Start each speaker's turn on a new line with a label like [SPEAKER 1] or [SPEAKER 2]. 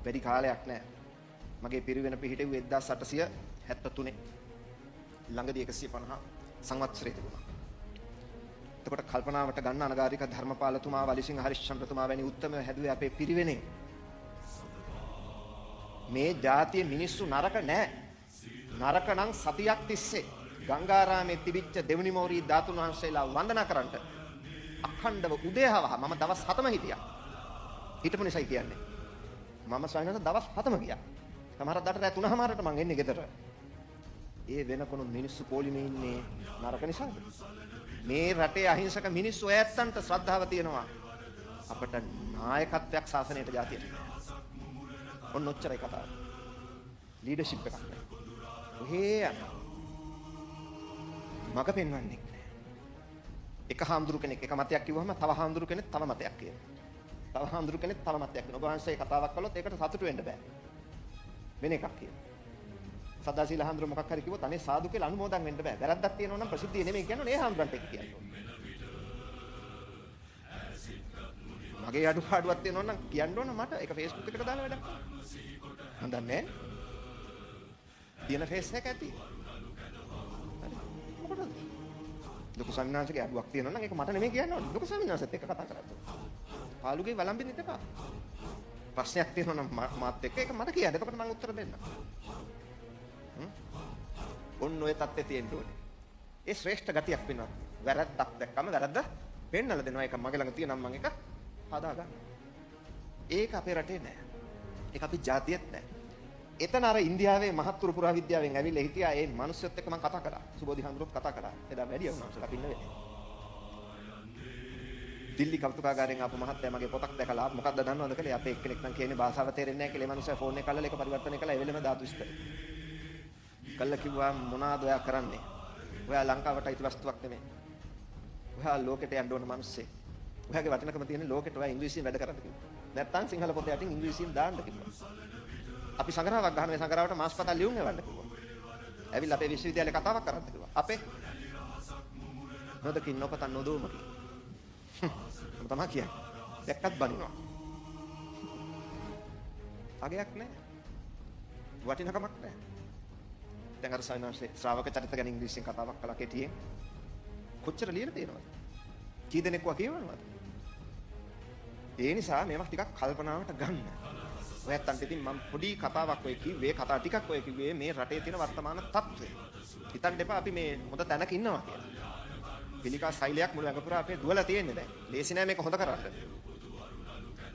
[SPEAKER 1] වැඩි කාලයක් නැහැ. මගේ පිරිවෙන පිහිටුවේ 1873 ළඟදී 150 සංවත්සරය තිබුණා. එතකොට කල්පනාවට ගන්න අනගාരിക ධර්මපාලතුමා වලිසිංහ හරිශ්චන්ද්‍රතුමා වැනි උත්තමයෝ හැදුවේ අපේ පිරිවෙනේ. මේ ජාතිය මිනිස්සු නරක නැහැ. නරක නම් සතියක් තිස්සේ ගංගාරාමේ තිබිච්ච දෙවනි මෝරී ධාතුන් වහන්සේලා වන්දනා කරන්නට අඛණ්ඩව උදේහවහ මම දවස් 7ම හිටියා. හිටපු නිසායි කියන්නේ. මම සයනස දවස් 7ම ගියා. සමහර දවල්ට රැ 3:00ට මං එන්නේ ගෙදර. ඒ වෙනකොණු මිනිස්සු පොලිමේ ඉන්නේ නරක නිසාද? මේ රටේ අහිංසක මිනිස්සු ඈත්තන්ට ශ්‍රද්ධාව තියෙනවා. අපට නායකත්වයක් ශාසනයට જાතියට. ඔන්න ඔච්චරයි කතාව. ලීඩර්ෂිප් එකක් නෑ. ඔහේ යන මග පෙන්වන්නේ නෑ. එක හාමුදුරු කෙනෙක් එක මතයක් කිව්වම තව හාමුදුරු කෙනෙක් තව මතයක් කියනවා. තව හාමුදුරු කෙනෙක් තව මතයක් කියනවා. ඔබ වහන්සේ කතාවක් කළොත් ඒකට සතුටු වෙන්න බෑ. වෙන එකක් කියනවා. සදාශීල හාමුදුරු මොකක් හරි කිව්වොත් අනේ සාදු කියලා අනුමෝදන් වෙන්න බෑ. වැරද්දක් තියෙනවා නම් ප්‍රසිද්ධිය නෙමෙයි කියන්නේ ඒ හාමුදුරන්ට ඒක කියන්න ඕනේ. මගේ අඩුපාඩුවක් තියෙනවා නම් කියන්න ඕන මට. ඒක Facebook එකට දාලා වැඩක්. මම දන්නේ නැහැ. තියෙන ෆේස් එක ඇති. හරි. මොකටද? ලොකු සම්මානසික අඩුවක් තියෙනවා නම් ඒක මට නෙමෙයි කියන්න ඕනේ. ලොකු සම්මානසත් එක්ක කතා කරද්දී. පාලුගේ වළම්බෙන්න ඉතපා. ප්‍රශ්නයක් තියෙනවා නම් මාත් එක්ක ඒක මට කියන්න. එතකොට මම උත්තර දෙන්නම්. ඔන්න ඔය තත්ත්වයේ තියෙන්න ඕනේ. ඒ ශ්‍රේෂ්ඨ ගතියක් වෙනවා. වැරද්දක් දැක්කම වැරද්ද පෙන්නලා දෙනවා. ඒක මගේ ළඟ තියෙනම් මම ඒක හදා ගන්න. ඒක අපේ රටේ නෑ. ඒක අපි ජාතියෙත් නෑ. එතන අර ඉන්දියාවේ මහත්තුරු පුරාවිද්‍යාවෙන් ඇවිල්ලා හිටියා ඒ මිනිස්සුත් එක්ක මම කතා කරා. සුබෝධි හඳුරුත් කතා කරා. එදා වැඩි වුණා අපි ඉන්න වෙලේ. දිල්ලි කෞතුකාගාරයෙන් ආපු මහත්තයා මගේ පොතක් දැකලා මොකක්ද දන්නවද කියලා අපේ එක්කෙනෙක් නම් කියන්නේ භාෂාව තේරෙන්නේ නැහැ කියලා ඒ මනුස්සයා ෆෝන් එක කරලා ඒක පරිවර්තනය කළා ඒ වෙලෙම ධාතු විස්තර. කල්ලා කිව්වා මොනවාද ඔයා කරන්නේ? ඔයා ලංකාවට අයිති වස්තුවක් නෙමෙයි. ඔයා ලෝකෙට යන්න ඕන මිනිස්සෙක්. ඔයාගේ වටිනකම තියෙන ලෝකෙට ඔයා ඉංග්‍රීසියෙන් වැඩ කරන්න කිව්වා. නැත්තම් සිංහල පොත යටින් ඉංග්‍රීසියෙන් දාන්න කිව්වා. අපි සංග්‍රහයක් ගන්න මේ සංග්‍රහවට මාස්පතාල ලියුම් එවන්න කිව්වා. ඇවිල්ලා අපේ විශ්වවිද්‍යාලේ කතාවක් කරන්න කිව්වා. අපේ නොදකින් නොපතන් නොදෝමකි. මම තමයි කියන්නේ. දැක්කත් බනිනවා. අගයක් නැහැ. වටිනකමක් නැහැ. දැන් අර සයින්ස්සේ ශ්‍රාවක චරිත ගැන ඉංග්‍රීසියෙන් කතාවක් කළා කෙටියෙන්. කොච්චර ලියලා තියෙනවද? කී දෙනෙක්ව කියවනවද? ඒ නිසා මේවා ටිකක් කල්පනාවට ගන්න. ඔයත්තන්ට ඉතින් මම පොඩි කතාවක් ඔය කිව්වේ කතා ටිකක් ඔය කිව්වේ මේ රටේ තියෙන වර්තමාන තත්ත්වය. හිතන්න එපා අපි මේ හොඳ තැනක ඉන්නවා කියලා. පිළිකා සෛලයක් මුළු ඇඟ පුරා අපේ දුවලා තියෙන්නේ දැන්. ලේසි නෑ මේක හොඳ කරන්න.